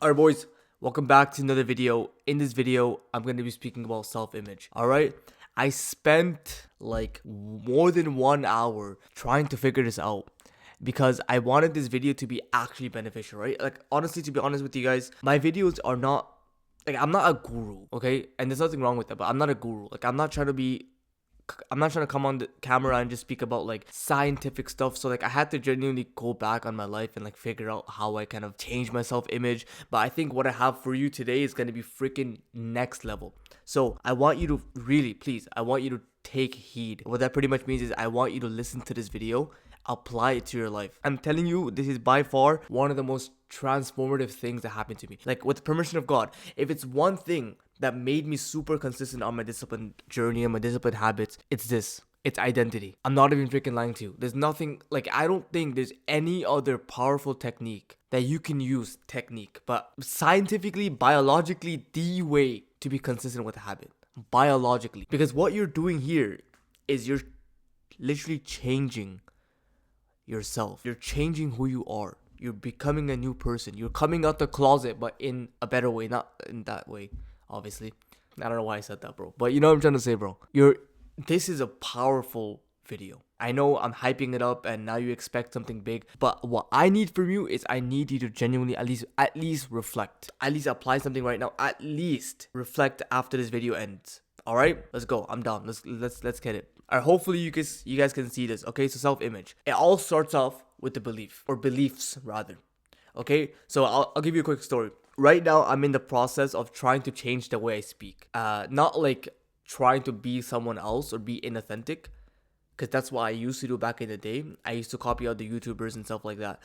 Alright boys, welcome back to another video. In this video, I'm going to be speaking about self-image. Alright, I spent like more than 1 hour trying to figure this out because I wanted this video to be actually beneficial, right? Like honestly, to be honest with you guys, my videos are not, like I'm not a guru, okay? And there's nothing wrong with that, but I'm not a guru. Like I'm not trying to come on the camera and just speak about like scientific stuff. So like I had to genuinely go back on my life and like figure out how I kind of change my self-image. But I think what I have for you today is gonna be freaking next level. So I want you to really, please, I want you to take heed. What that pretty much means is I want you to listen to this video, apply it to your life. I'm telling you, this is by far one of the most transformative things that happened to me. Like with the permission of God, if it's one thing that made me super consistent on my discipline journey and my discipline habits, it's this. It's identity. I'm not even freaking lying to you. There's nothing, like, I don't think there's any other powerful technique that you can use, but scientifically, biologically, the way to be consistent with a habit. Biologically. Because what you're doing here is you're literally changing yourself. You're changing who you are. You're becoming a new person. You're coming out the closet, but in a better way, not in that way. Obviously, I don't know why I said that, bro, but you know what I'm trying to say, bro. This is a powerful video. I know I'm hyping it up and now you expect something big, but what I need from you is I need you to genuinely at least reflect, at least apply something right now, at least reflect after this video ends. All right, let's go. I'm done. Let's get it. All right, hopefully you guys can see this. Okay, so self-image. It all starts off with the belief, or beliefs rather. Okay, so I'll give you a quick story. Right now, I'm in the process of trying to change the way I speak. Not like trying to be someone else or be inauthentic, because that's what I used to do back in the day. I used to copy other YouTubers and stuff like that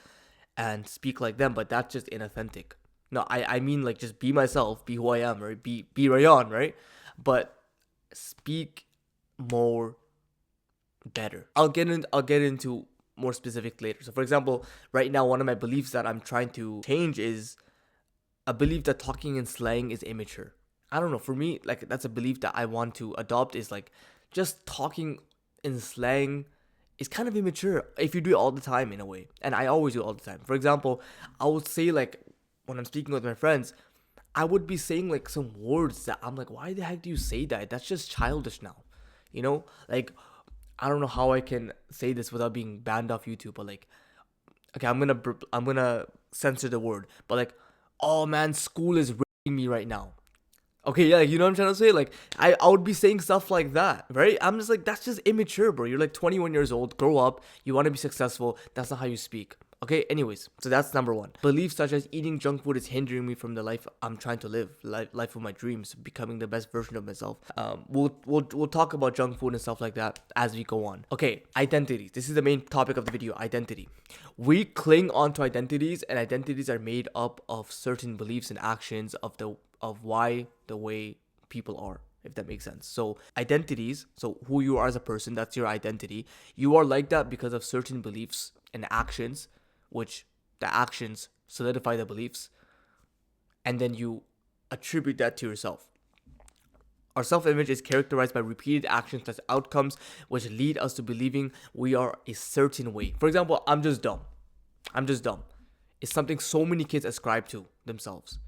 and speak like them, but that's just inauthentic. No, I mean like just be myself, be who I am, right? Be Rayon, right? But speak more better. I'll get into more specific later. So for example, right now one of my beliefs that I'm trying to change is a belief that talking in slang is immature. I don't know. For me, like that's a belief that I want to adopt, is like just talking in slang is kind of immature if you do it all the time in a way. And I always do it all the time. For example, I would say like when I'm speaking with my friends, I would be saying like some words that I'm like, why the heck do you say that? That's just childish now. You know? Like I don't know how I can say this without being banned off YouTube, but like okay, I'm gonna censor the word, but like, oh man, school is raping me right now. Okay, yeah, like, you know what I'm trying to say? Like, I would be saying stuff like that, right? I'm just like, that's just immature, bro. You're like 21 years old, grow up, you want to be successful. That's not how you speak. Okay, anyways, so that's number one. Beliefs such as eating junk food is hindering me from the life I'm trying to live, life of my dreams, becoming the best version of myself. We'll talk about junk food and stuff like that as we go on. Okay, identities. This is the main topic of the video, identity. We cling onto identities, and identities are made up of certain beliefs and actions of why the way people are, if that makes sense. So identities, so who you are as a person, that's your identity. You are like that because of certain beliefs and actions, which the actions solidify the beliefs, and then you attribute that to yourself. Our self-image is characterized by repeated actions as outcomes which lead us to believing we are a certain way. For example, I'm just dumb. It's something so many kids ascribe to themselves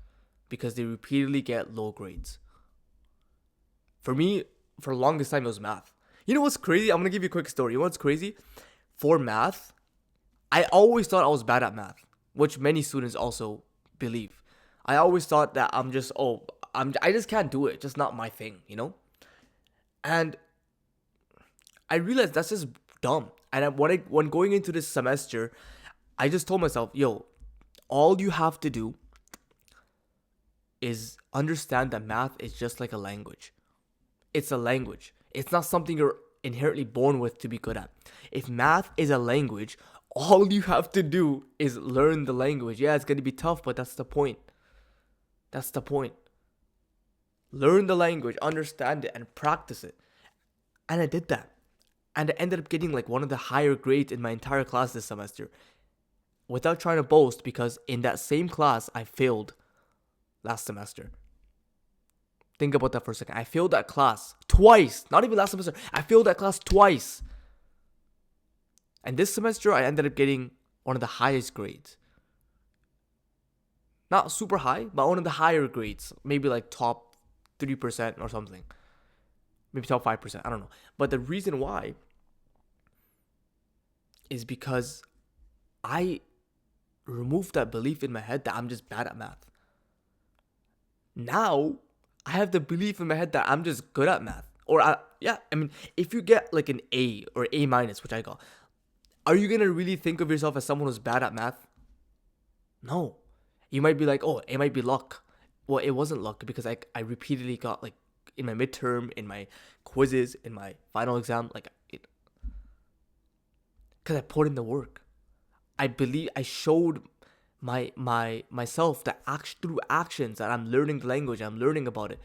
because they repeatedly get low grades. For me, for the longest time, it was math. You know what's crazy? I'm going to give you a quick story. You know what's crazy? For math, I always thought I was bad at math, which many students also believe. I always thought that I just can't do it. Just not my thing, you know? And I realized that's just dumb. And when going into this semester, I just told myself, yo, all you have to do is understand that math is just like a language. It's a language. It's not something you're inherently born with to be good at. If math is a language, all you have to do is learn the language. Yeah, it's going to be tough, but that's the point. That's the point. Learn the language, understand it, and practice it. And I did that. And I ended up getting like one of the higher grades in my entire class this semester. Without trying to boast, because in that same class, I failed last semester. Think about that for a second. I failed that class twice. Not even last semester. I failed that class twice. And this semester, I ended up getting one of the highest grades. Not super high, but one of the higher grades. Maybe like top 3% or something. Maybe top 5%. I don't know. But the reason why is because I removed that belief in my head that I'm just bad at math. Now, I have the belief in my head that I'm just good at math. If you get like an A or A minus, which I got, are you gonna really think of yourself as someone who's bad at math? No. You might be like, oh, it might be luck. Well, it wasn't luck because I repeatedly got like in my midterm, in my quizzes, in my final exam, because I put in the work. I believe I showed my myself that through actions that I'm learning the language, I'm learning about it,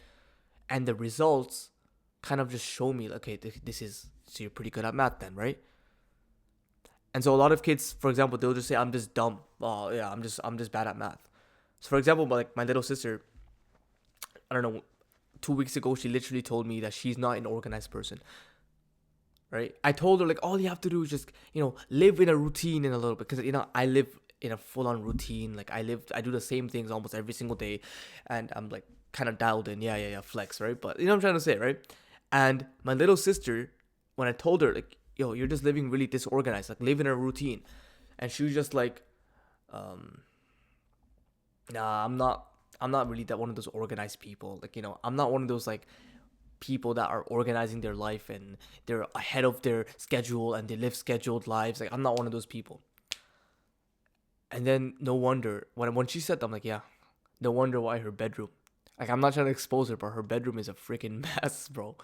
and the results kind of just show me, okay, this is, so you're pretty good at math then, right? And so a lot of kids, for example, they'll just say, I'm just dumb. Oh yeah, I'm just bad at math. So for example, like my little sister, I don't know, 2 weeks ago, she literally told me that she's not an organized person. Right? I told her like all you have to do is just, live in a routine in a little bit, because I live in a full-on routine. Like I do the same things almost every single day, and I'm like kind of dialed in. Yeah, flex, right? But you know what I'm trying to say, right? And my little sister, when I told her like, yo, you're just living really disorganized, like live in a routine, and she was just like, nah, I'm not really that one of those organized people. Like, I'm not one of those like people that are organizing their life and they're ahead of their schedule and they live scheduled lives. Like, I'm not one of those people. And then no wonder when she said that, I'm like, yeah, no wonder why her bedroom. Like, I'm not trying to expose her, but her bedroom is a freaking mess, bro.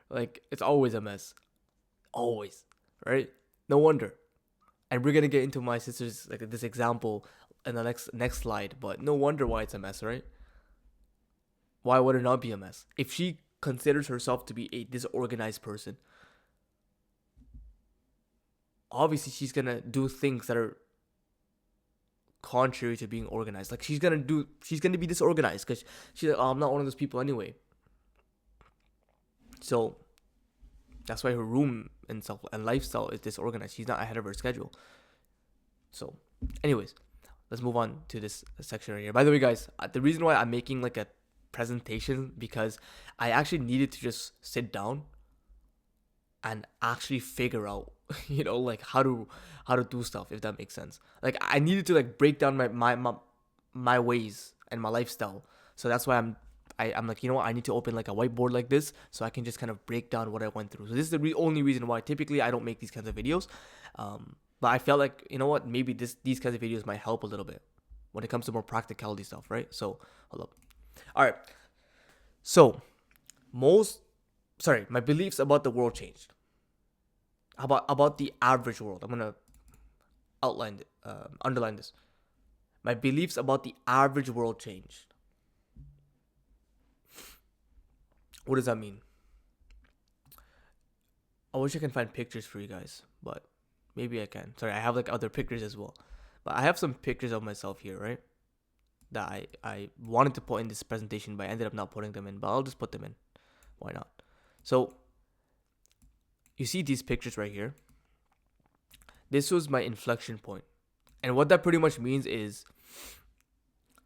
Like, it's always a mess. Always. Right? No wonder. And we're gonna get into my sister's, like, this example in the next slide, but no wonder why it's a mess, right? Why would it not be a mess? If she considers herself to be a disorganized person, obviously she's gonna do things that are contrary to being organized. Like, she's gonna be disorganized because she's like, oh, I'm not one of those people anyway. So that's why her room and lifestyle is disorganized. She's not ahead of her schedule. So, anyways, let's move on to this section right here. By the way, guys, the reason why I'm making like a presentation, because I actually needed to just sit down and actually figure out, like how to do stuff, if that makes sense. Like, I needed to like break down my ways and my lifestyle. So that's why I'm like, I need to open like a whiteboard like this so I can just kind of break down what I went through. So this is the only reason why typically I don't make these kinds of videos. But I felt like, maybe these kinds of videos might help a little bit when it comes to more practicality stuff, right? So hold up. All right. So my beliefs about the world changed. About the average world. I'm gonna underline this. My beliefs about the average world changed. What does that mean? I wish I can find pictures for you guys, but maybe I can. Sorry, I have like other pictures as well. But I have some pictures of myself here, right? That I wanted to put in this presentation, but I ended up not putting them in. But I'll just put them in. Why not? So, you see these pictures right here? This was my inflection point. And what that pretty much means is,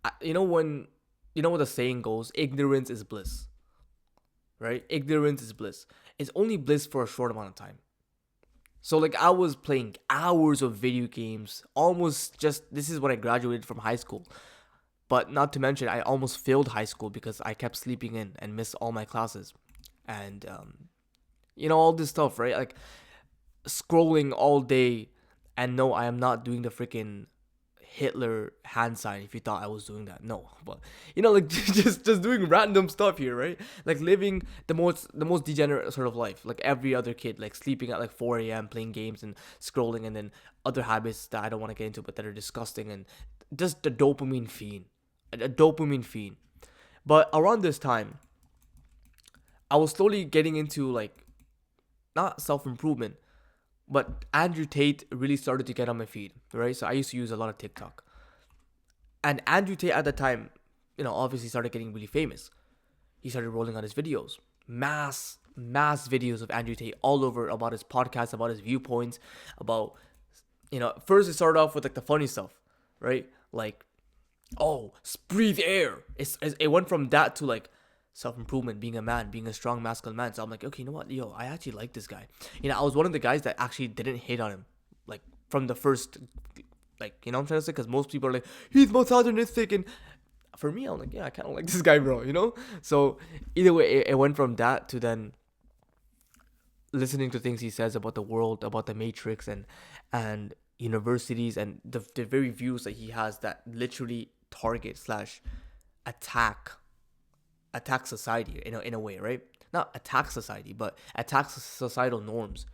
what the saying goes, ignorance is bliss. Right? Ignorance is bliss. It's only bliss for a short amount of time. So like, I was playing hours of video games, this is when I graduated from high school. But not to mention, I almost failed high school because I kept sleeping in and missed all my classes. And, all this stuff, right? Like, scrolling all day. And no, I am not doing the freaking Hitler hand sign if you thought I was doing that. No, but like just doing random stuff here, right? Like living the most degenerate sort of life, like every other kid, like sleeping at like 4 a.m, playing games and scrolling, and then other habits that I don't want to get into but that are disgusting, and just a dopamine fiend. But around this time, I was slowly getting into like, not self-improvement, but Andrew Tate really started to get on my feed, right? So I used to use a lot of TikTok. And Andrew Tate at the time, obviously started getting really famous. He started rolling out his videos. Mass videos of Andrew Tate all over, about his podcast, about his viewpoints, about, first it started off with like the funny stuff, right? Like, Oh, breathe air. It went from that to like self improvement, being a man, being a strong masculine man. So I'm like, okay, you know what, yo, I actually like this guy. I was one of the guys that actually didn't hit on him, like from the first, like what I'm trying to say, because most people are like, he's misogynistic, and for me, I'm like, yeah, I kind of like this guy, bro. So either way, it went from that to then listening to things he says about the world, about the Matrix, and universities, and the very views that he has that literally target slash attack attack society in a way, right? Not attack society, but attack societal norms.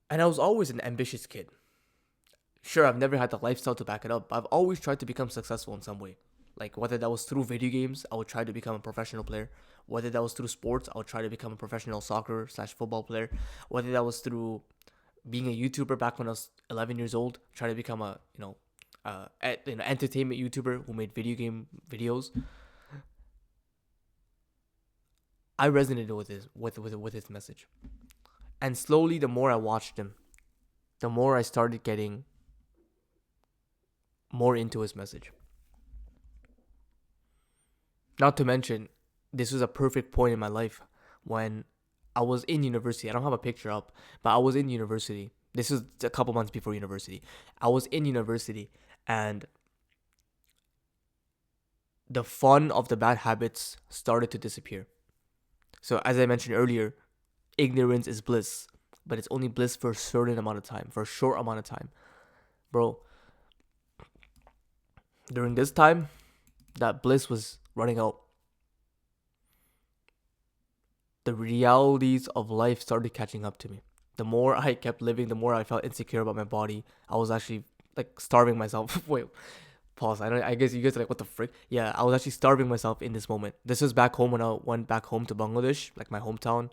And I was always an ambitious kid. Sure, I've never had the lifestyle to back it up, but I've always tried to become successful in some way. Like whether that was through video games, I would try to become a professional player. Whether that was through sports, I would try to become a professional soccer slash football player. Whether that was through being a YouTuber back when I was 11 years old, try to become a entertainment YouTuber who made video game videos. I resonated with his message, and slowly, the more I watched him, the more I started getting more into his message. Not to mention, this was a perfect point in my life when I was in university. I don't have a picture up, but I was in university. This was a couple months before university. I was in university, and the fun of the bad habits started to disappear. So, as I mentioned earlier, ignorance is bliss, but it's only bliss for a certain amount of time, for a short amount of time. Bro, during this time, that bliss was running out. The realities of life started catching up to me. The more I kept living, the more I felt insecure about my body. I was actually like starving myself. Wait, pause. I guess you guys are like, what the frick? Yeah, I was actually starving myself in this moment. This was back home when I went back home to Bangladesh, like my hometown,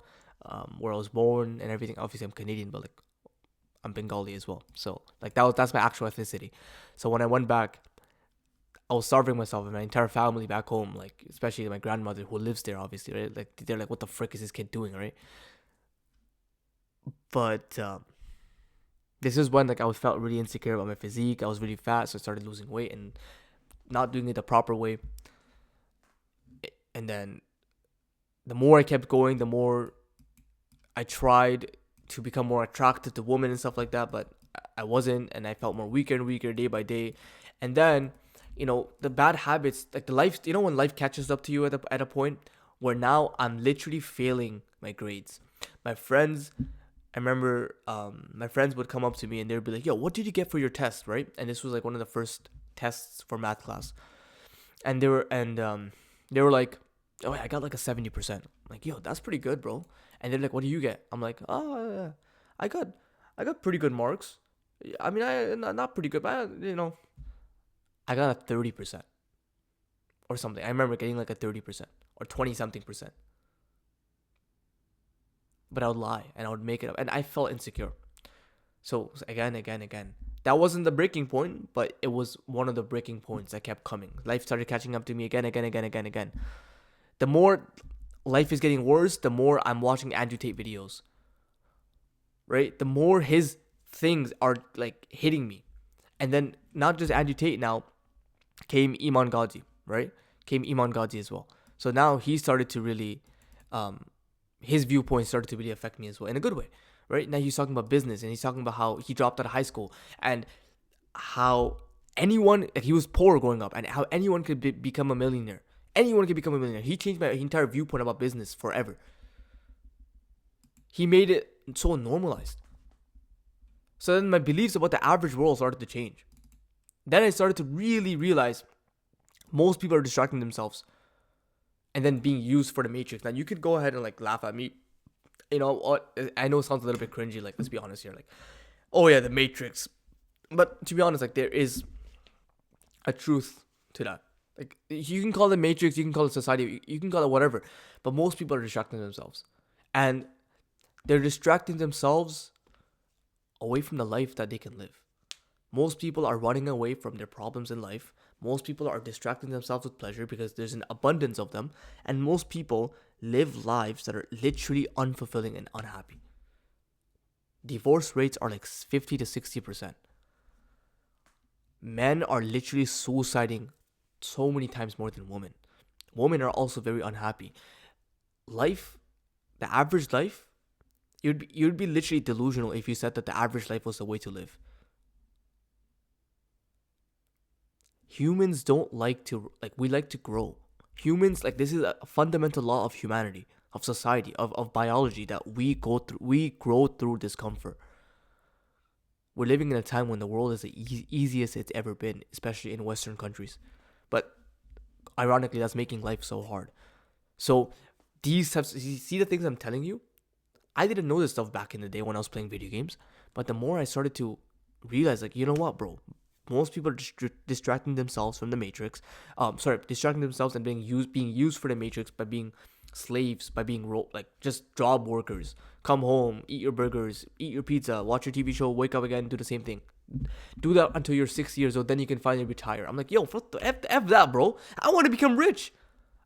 where I was born and everything. Obviously, I'm Canadian, but like I'm Bengali as well. So like that's my actual ethnicity. So when I went back, I was starving myself and my entire family back home, like especially my grandmother who lives there, obviously, right? Like they're like, what the frick is this kid doing, right? But this is when like I was felt really insecure about my physique. I was really fat, so I started losing weight and not doing it the proper way. And then the more I kept going, the more I tried to become more attractive to women and stuff like that, but I wasn't, and I felt more weaker and weaker day by day. And then, the bad habits, like the life, when life catches up to you at a point where now I'm literally failing my grades. My friends, I remember, my friends would come up to me and they'd be like, "Yo, what did you get for your test?" Right? And this was like one of the first tests for math class, and they were like, "Oh, I got like a 70%." I'm like, "Yo, that's pretty good, bro." And they're like, "What do you get?" I'm like, "Oh, yeah, I got I got pretty good marks. I mean, I not pretty good, but I got a 30% or something. I remember getting like a 30% or 20 something percent." But I would lie and I would make it up, and I felt insecure. So again, again, again. That wasn't the breaking point, but it was one of the breaking points that kept coming. Life started catching up to me again, again, again, again, again. The more life is getting worse, the more I'm watching Andrew Tate videos, right? The more his things are like hitting me. And then not just Andrew Tate now, came Iman Ghazi, right? Came Iman Ghazi as well. So now he started to really, his viewpoint started to really affect me as well in a good way, right? Now he's talking about business and he's talking about how he dropped out of high school and how anyone, like he was poor growing up and how anyone could become a millionaire. Anyone could become a millionaire. He changed my entire viewpoint about business forever. He made it so normalized. So then my beliefs about the average world started to change. Then I started to really realize most people are distracting themselves and then being used for the Matrix. Now you could go ahead and like laugh at me. I know it sounds a little bit cringy. Like, let's be honest here. Like, oh yeah, the Matrix. But to be honest, like there is a truth to that. Like you can call it Matrix, you can call it society, you can call it whatever. But most people are distracting themselves, and they're distracting themselves away from the life that they can live. Most people are running away from their problems in life. Most people are distracting themselves with pleasure because there's an abundance of them. And most people live lives that are literally unfulfilling and unhappy. Divorce rates are like 50 to 60%. Men are literally suiciding so many times more than women. Women are also very unhappy. Life, the average life, you'd be literally delusional if you said that the average life was the way to live. Humans don't like to we like to grow. Humans, like, this is a fundamental law of humanity, of society, of biology, that we grow through discomfort. We're living in a time when the world is the easiest it's ever been, especially in Western countries. But ironically, that's making life so hard. So these types, you see the things I'm telling you? I didn't know this stuff back in the day when I was playing video games. But the more I started to realize, like, you know what, bro? Most people are distracting themselves from the Matrix. Distracting themselves and being used for the Matrix by being slaves, by being like just job workers. Come home, eat your burgers, eat your pizza, watch your TV show, wake up again, do the same thing. Do that until you're 60 years old, then you can finally retire. I'm like, yo, what the F that, bro? I want to become rich.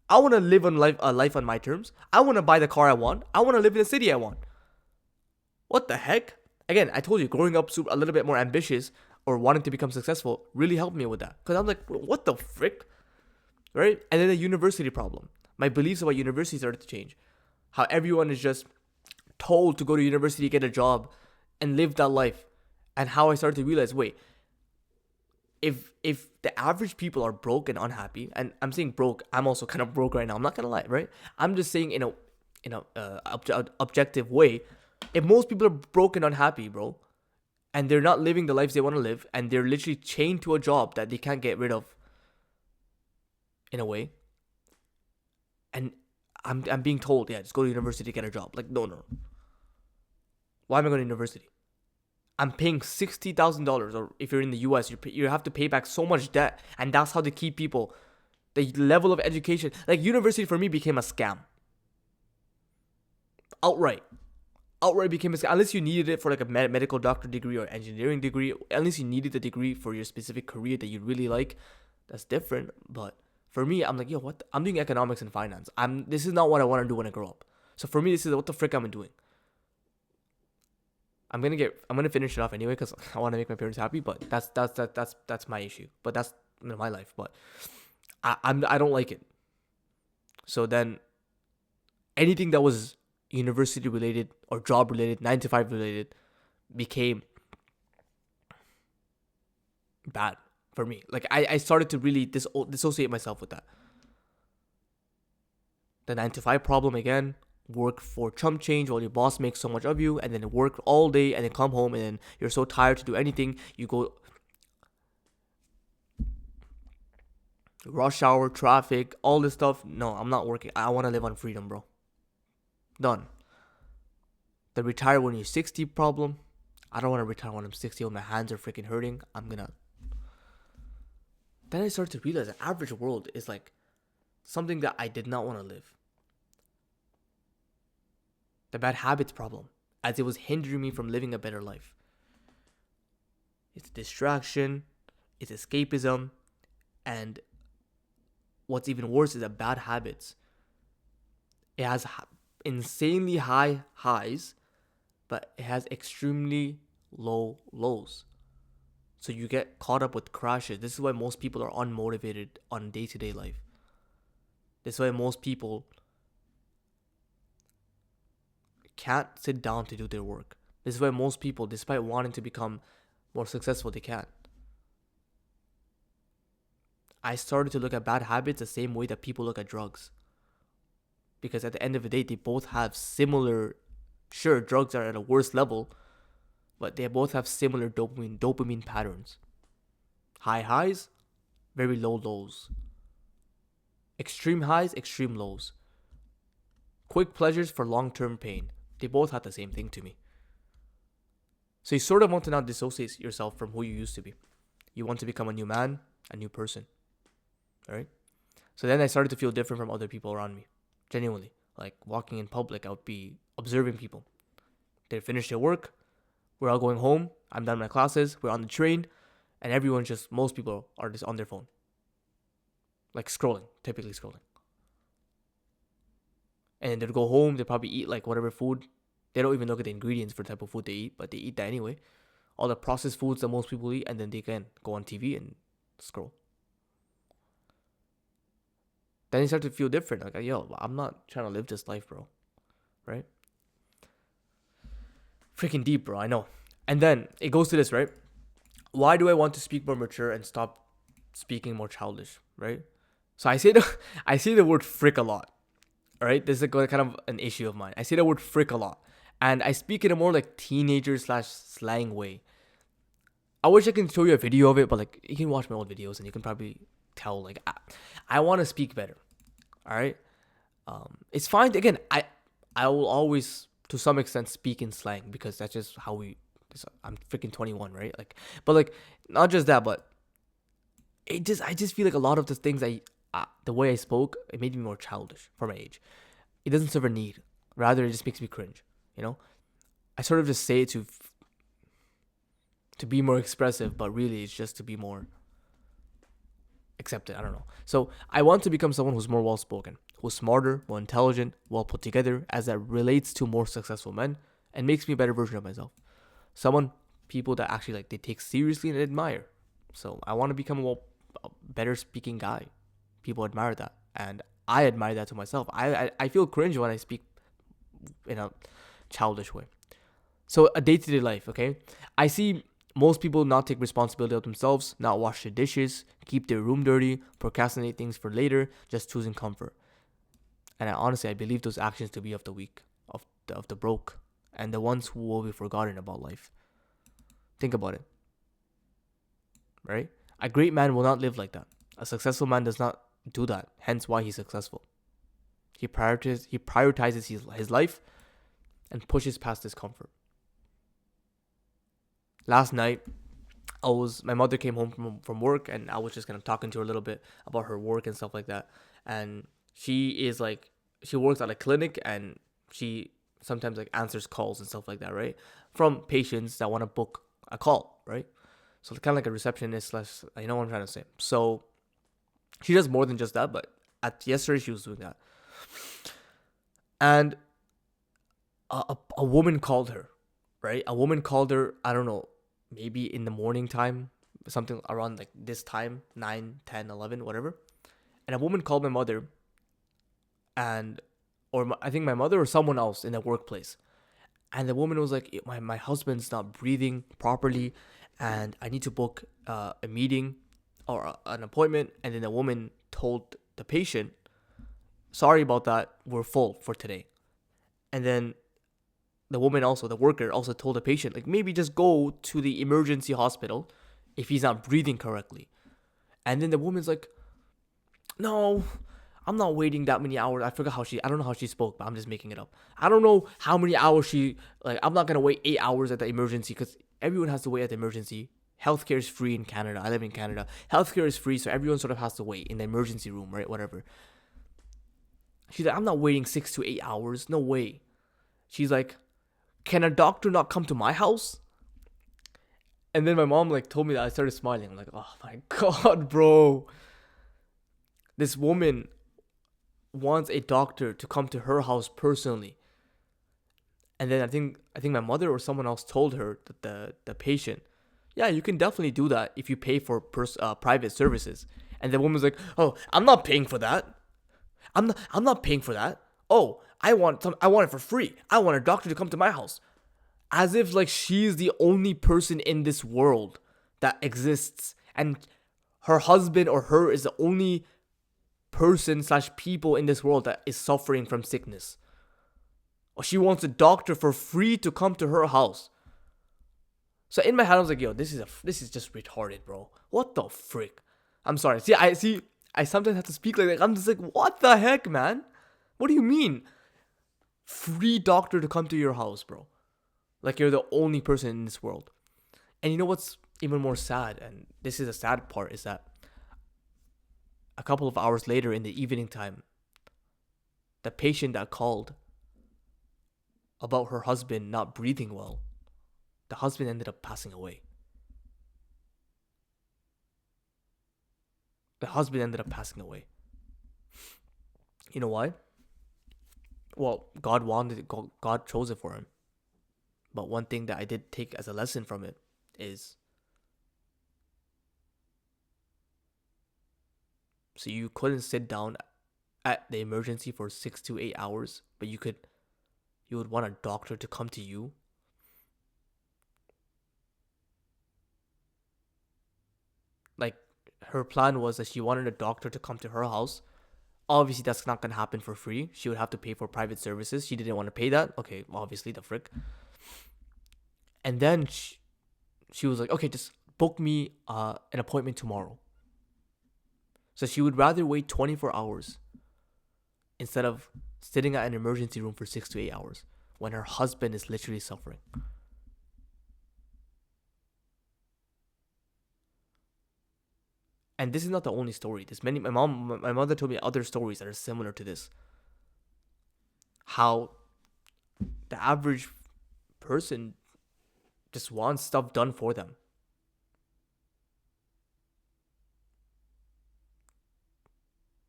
I want to live on a life on my terms. I want to buy the car I want. I want to live in the city I want. What the heck? Again, I told you, growing up a little bit more ambitious or wanting to become successful really helped me with that. Because I'm like, what the frick? Right? And then the university problem. My beliefs about university started to change. How everyone is just told to go to university, get a job, and live that life. And how I started to realize, wait, if the average people are broke and unhappy, and I'm saying broke, I'm also kind of broke right now. I'm not gonna lie, right? I'm just saying in a objective way. If most people are broke and unhappy, bro, and they're not living the lives they want to live, and they're literally chained to a job that they can't get rid of, in a way, and I'm being told, yeah, just go to university to get a job. Like, no. Why am I going to university? I'm paying $60,000, or if you're in the US, you have to pay back so much debt, and that's how they keep people. The level of education, like, university for me became a scam. Outright became a scam. Unless you needed it for like a medical doctor degree or engineering degree, unless you needed the degree for your specific career that you really like, that's different. But for me, I'm like, yo, what? I'm doing economics and finance. This is not what I want to do when I grow up. So for me, this is what the frick I'm doing. I'm gonna finish it off anyway because I want to make my parents happy. But that's my issue. But that's my life. But I don't like it. So then, anything that was university related or job related, 9 to 5 related, became bad for me. Like, I started to really dissociate myself with that. The 9 to 5 problem again. Work for chump change while your boss makes so much of you, and then work all day and then come home and then you're so tired to do anything. You go rush hour, traffic, all this stuff. No, I'm not working. I want to live on freedom, bro. Done. The retire when you're 60 problem. I don't want to retire when I'm 60 when my hands are freaking hurting. Then I started to realize the average world is like something that I did not want to live. The bad habits problem, as it was hindering me from living a better life. It's distraction, it's escapism, and what's even worse is that bad habits. It has insanely high highs, but it has extremely low lows. So you get caught up with crashes. This is why most people are unmotivated on day-to-day life. This is why most people can't sit down to do their work. This is why most people, despite wanting to become more successful, they can't. I started to look at bad habits the same way that people look at drugs. Because at the end of the day, they both have similar... Sure, drugs are at a worse level, but they both have similar dopamine patterns. High highs, very low lows. Extreme highs, extreme lows. Quick pleasures for long-term pain. They both had the same thing to me. So you sort of want to now dissociate yourself from who you used to be. You want to become a new man, a new person. Alright? So then I started to feel different from other people around me. Genuinely. Like, walking in public, I would be observing people. They'd finish their work. We're all going home. I'm done my classes. We're on the train. And most people are just on their phone. Like, typically scrolling. And then they'd go home. They'd probably eat like whatever food. They don't even look at the ingredients for the type of food they eat, but they eat that anyway. all the processed foods that most people eat, and then they can go on TV and scroll. Then you start to feel different. Like, yo, I'm not trying to live this life, bro. Right? Freaking deep, bro. I know. And then it goes to this, right? Why do I want to speak more mature and stop speaking more childish, right? So I say the word frick a lot. All right, this is kind of an issue of mine. I say the word frick a lot, and I speak in a more like teenager slash slang way. I wish I can show you a video of it, but like you can watch my old videos and you can probably tell like I want to speak better. All right, it's fine. Again, I will always to some extent speak in slang because that's just how we. I'm freaking 21, right? Like, but like not just that, but I just feel like a lot of the things the way I spoke, it made me more childish for my age. It doesn't serve a need. Rather, it just makes me cringe. You know, I sort of just say it to be more expressive, but really it's just to be more accepted. I don't know. So I want to become someone who's more well spoken, who's smarter, more intelligent, well put together, as that relates to more successful men and makes me a better version of myself. People that actually like they take seriously and admire. So I want to become a better speaking guy. People admire that, and I admire that to myself. I feel cringe when I speak in a childish way. So a day-to-day life, okay? I see most people not take responsibility of themselves, not wash their dishes, keep their room dirty, procrastinate things for later, just choosing comfort. And I believe those actions to be of the weak, of the broke, and the ones who will be forgotten about life. Think about it, right? A great man will not live like that. A successful man does not do that. Hence why he's successful. He prioritizes his life and pushes past his comfort. Last night, my mother came home from work, and I was just kind of talking to her a little bit about her work and stuff like that. And she works at a clinic, and she sometimes like answers calls and stuff like that, right? From patients that want to book a call, right? So kind of like a receptionist slash, you know what I'm trying to say. So she does more than just that, but yesterday she was doing that. And a woman called her, right? A woman called her, I don't know, maybe in the morning time, something around like this time, 9, 10, 11, whatever. And a woman called my mother, I think my mother or someone else in the workplace. And the woman was like, my husband's not breathing properly, and I need to book a meeting or an appointment. And then the woman told the patient, sorry about that, we're full for today. And then the worker also told the patient, like, maybe just go to the emergency hospital if he's not breathing correctly. And then the woman's like, no, I'm not waiting that many hours. I don't know how she spoke, but I'm just making it up. I don't know how many hours I'm not going to wait 8 hours at the emergency because everyone has to wait at the emergency. Healthcare is free in Canada. I live in Canada. Healthcare is free, so everyone sort of has to wait in the emergency room, right? Whatever. She's like, I'm not waiting 6 to 8 hours. No way. She's like, can a doctor not come to my house? And then my mom like told me that. I started smiling. I'm like, oh my God, bro. This woman wants a doctor to come to her house personally. And then I think my mother or someone else told her that the patient, yeah, you can definitely do that if you pay for private services. And the woman's like, oh, I'm not paying for that. I'm not paying for that. Oh, I want it for free. I want a doctor to come to my house. As if like she's the only person in this world that exists, and her husband or her is the only person / people in this world that is suffering from sickness. Or she wants a doctor for free to come to her house. So in my head I was like, yo, this is just retarded, bro. What the frick? I'm sorry. I sometimes have to speak like that. I'm just like, what the heck, man? What do you mean? Free doctor to come to your house, bro. Like you're the only person in this world. And you know what's even more sad, and this is the sad part, is that a couple of hours later in the evening time, the patient that called about her husband not breathing well, the husband ended up passing away. The husband ended up passing away. You know why? Well, God wanted it. God chose it for him. But one thing that I did take as a lesson from it is, so you couldn't sit down at the emergency for 6 to 8 hours, but you would want a doctor to come to you. Like, her plan was that she wanted a doctor to come to her house. Obviously, that's not gonna happen for free. She would have to pay for private services. She didn't want to pay that. Okay, obviously, the frick. And then she was like, okay, just book me an appointment tomorrow. So she would rather wait 24 hours instead of sitting at an emergency room for 6 to 8 hours when her husband is literally suffering. And this is not the only story. My mother told me other stories that are similar to this. How the average person just wants stuff done for them.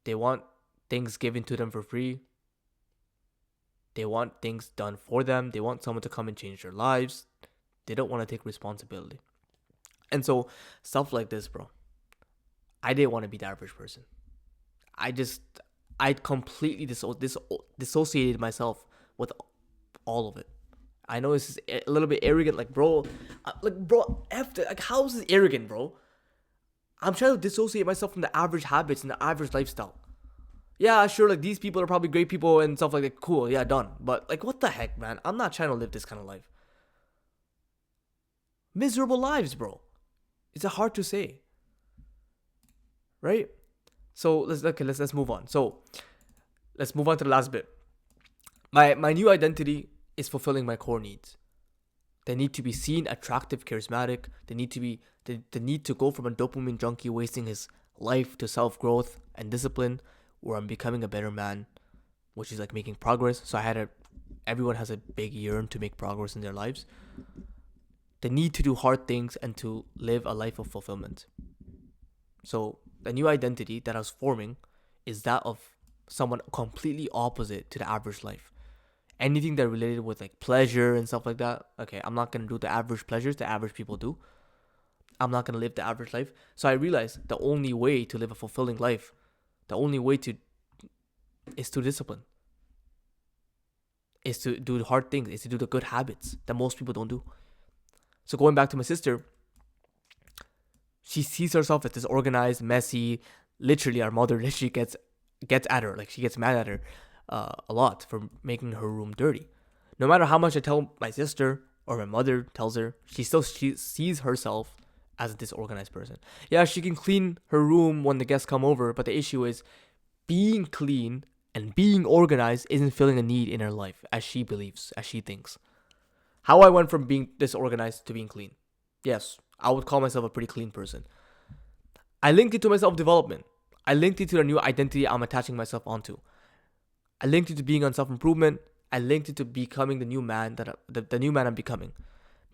They want things given to them for free. They want things done for them. They want someone to come and change their lives. They don't want to take responsibility. And so, stuff like this, bro. I didn't want to be the average person. I completely dissociated myself with all of it. I know this is a little bit arrogant, like bro, how is this arrogant, bro? I'm trying to dissociate myself from the average habits and the average lifestyle. Yeah, sure, like these people are probably great people and stuff like that. Cool, yeah, done. But like, what the heck, man? I'm not trying to live this kind of life. Miserable lives, bro. It's hard to say, right? So let's move on. So let's move on to the last bit. My new identity is fulfilling my core needs. They need to be seen, attractive, charismatic. They need to go from a dopamine junkie wasting his life to self-growth and discipline, where I'm becoming a better man, which is like making progress. So everyone has a big yearn to make progress in their lives. They need to do hard things and to live a life of fulfillment. So the new identity that I was forming is that of someone completely opposite to the average life. Anything that related with like pleasure and stuff like that, okay, I'm not gonna do the average pleasures the average people do. I'm not gonna live the average life. So I realized the only way to live a fulfilling life, the only way is to discipline, is to do the hard things, is to do the good habits that most people don't do. So going back to my sister, she sees herself as disorganized, messy. Literally, our mother literally gets at her, like she gets mad at her a lot for making her room dirty. No matter how much I tell my sister or my mother tells her, she sees herself as a disorganized person. Yeah, she can clean her room when the guests come over, but the issue is being clean and being organized isn't filling a need in her life as she believes, as she thinks. How I went from being disorganized to being clean. Yes, I would call myself a pretty clean person. I linked it to my self-development. I linked it to the new identity I'm attaching myself onto. I linked it to being on self-improvement. I linked it to becoming the new man the new man I'm becoming.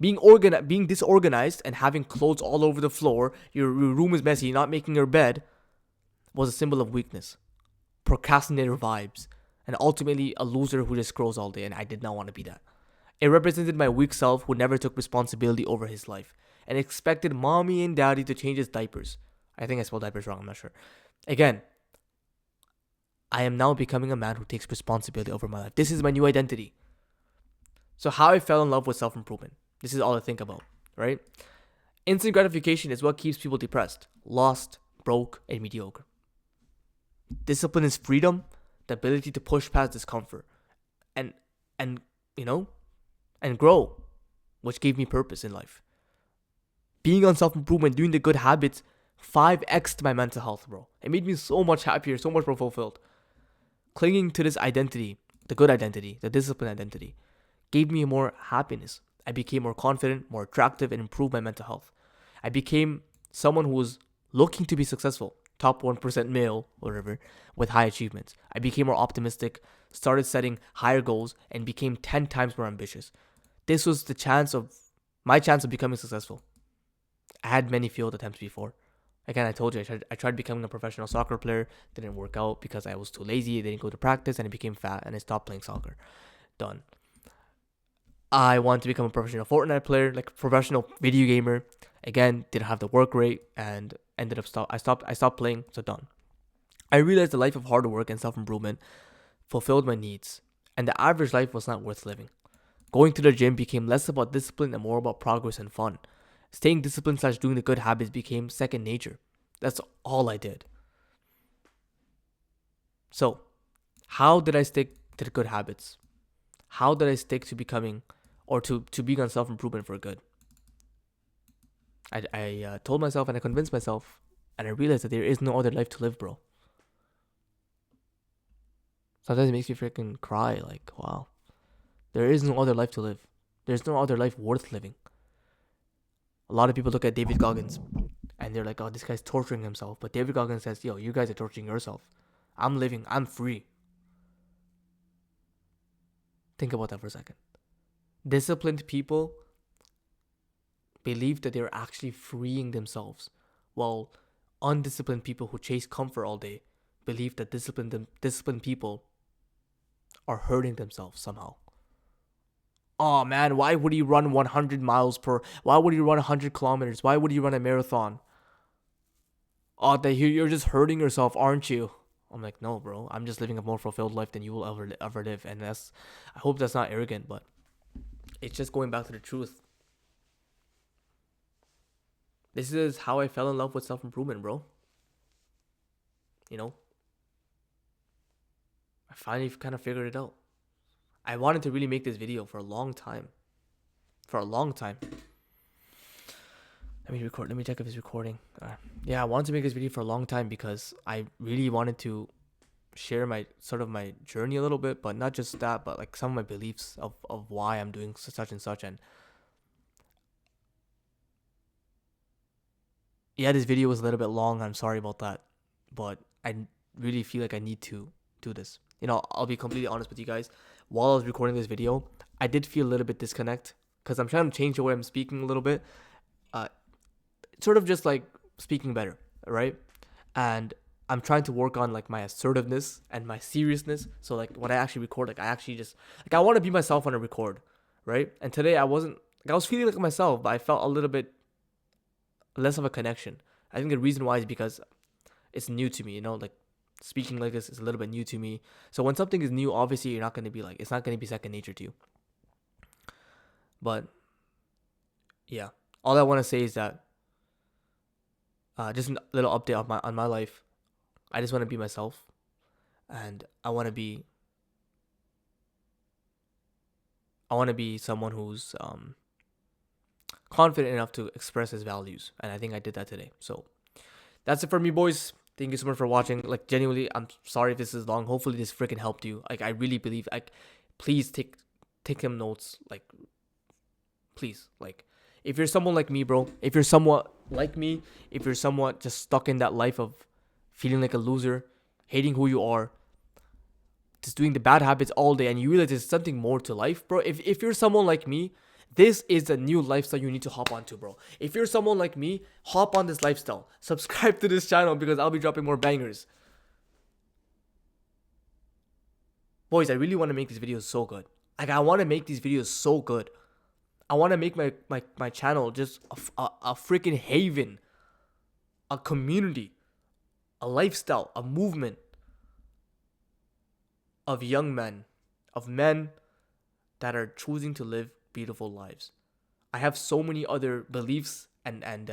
Being disorganized and having clothes all over the floor, your room is messy, not making your bed, was a symbol of weakness, procrastinator vibes, and ultimately a loser who just scrolls all day, and I did not want to be that. It represented my weak self who never took responsibility over his life and expected mommy and daddy to change his diapers. I think I spelled diapers wrong, I'm not sure. Again, I am now becoming a man who takes responsibility over my life. This is my new identity. So how I fell in love with self-improvement. This is all I think about, right? Instant gratification is what keeps people depressed, lost, broke, and mediocre. Discipline is freedom, the ability to push past discomfort, and grow, which gave me purpose in life. Being on self-improvement, doing the good habits, 5x'd my mental health, bro. It made me so much happier, so much more fulfilled. Clinging to this identity, the good identity, the disciplined identity, gave me more happiness. I became more confident, more attractive, and improved my mental health. I became someone who was looking to be successful, top 1% male, whatever, with high achievements. I became more optimistic, started setting higher goals, and became 10 times more ambitious. This was my chance of becoming successful. I had many failed attempts before. Again, I told you, I tried becoming a professional soccer player. Didn't work out because I was too lazy. I didn't go to practice and I became fat and I stopped playing soccer. Done. I wanted to become a professional Fortnite player, like a professional video gamer. Again, didn't have the work rate and ended up I stopped playing, so done. I realized the life of hard work and self-improvement fulfilled my needs, and the average life was not worth living. Going to the gym became less about discipline and more about progress and fun. Staying disciplined slash doing the good habits became second nature. That's all I did. So, how did I stick to the good habits? How did I stick to becoming or to being on self improvement for good? I told myself and I convinced myself and I realized that there is no other life to live, bro. Sometimes it makes me freaking cry. Like, wow, there is no other life to live. There's no other life worth living. A lot of people look at David Goggins and they're like, oh, this guy's torturing himself. But David Goggins says, yo, you guys are torturing yourself. I'm living, I'm free. Think about that for a second. Disciplined people believe that they're actually freeing themselves, while undisciplined people who chase comfort all day believe that disciplined people are hurting themselves somehow. Oh man, why would he run 100 miles per? Why would he run 100 kilometers? Why would he run a marathon? Oh, you're just hurting yourself, aren't you? I'm like, no, bro. I'm just living a more fulfilled life than you will ever live, and I hope that's not arrogant, but it's just going back to the truth. This is how I fell in love with self improvement, bro. You know, I finally kind of figured it out. I wanted to really make this video for a long time. For a long time. Let me record. Let me check if it's recording. Yeah, I wanted to make this video for a long time because I really wanted to share my journey a little bit, but not just that, but like some of my beliefs of why I'm doing such and such. And yeah, this video was a little bit long. I'm sorry about that, but I really feel like I need to do this. You know, I'll be completely honest with you guys. While I was recording this video, I did feel a little bit disconnect because I'm trying to change the way I'm speaking a little bit. Sort of just like speaking better, right? And I'm trying to work on like my assertiveness and my seriousness. So like when I actually record, like I actually just like I want to be myself when I record, right? And today I wasn't like I was feeling like myself, but I felt a little bit less of a connection. I think the reason why is because it's new to me, you know, like speaking like this is a little bit new to me. So when something is new, obviously you're not going to be like, it's not going to be second nature to you. But yeah, all I want to say is that just a little update on my life. I just want to be myself, and I want to be someone who's confident enough to express his values, and I think I did that today. So that's it for me, boys. Thank you so much for watching. Like genuinely, I'm sorry if this is long. Hopefully this freaking helped you. Like I really believe. Like please take some notes. Like please, like if you're someone like me, bro, if you're somewhat like me, if you're somewhat just stuck in that life of feeling like a loser, hating who you are, just doing the bad habits all day, and you realize there's something more to life, bro. If you're someone like me, this is a new lifestyle you need to hop onto, bro. If you're someone like me, hop on this lifestyle. Subscribe to this channel because I'll be dropping more bangers. Boys, I really want to make these videos so good. Like I want to make these videos so good. I want to make my channel just a freaking haven, a community, a lifestyle, a movement of young men, of men that are choosing to live beautiful lives. I have so many other beliefs and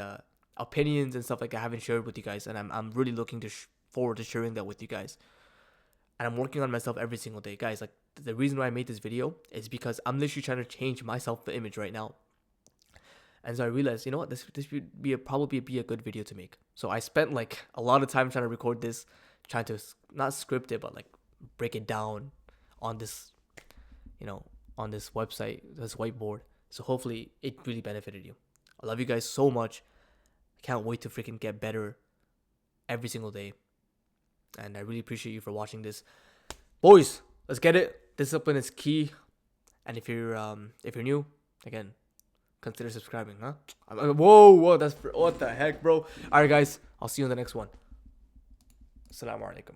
opinions and stuff like I haven't shared with you guys, and I'm really looking forward to sharing that with you guys. And I'm working on myself every single day, guys. Like the reason why I made this video is because I'm literally trying to change my self-image right now. And so I realized, you know what, this would probably be a good video to make. So I spent like a lot of time trying to record this, trying to not script it, but like break it down on this, you know, on this website, this whiteboard. So hopefully it really benefited you. I love you guys so much. I can't wait to freaking get better every single day. And I really appreciate you for watching this. Boys, let's get it. Discipline is key. And if you're new, again, consider subscribing, huh? Whoa, what the heck, bro? Alright guys, I'll see you in the next one. Assalamu alaikum.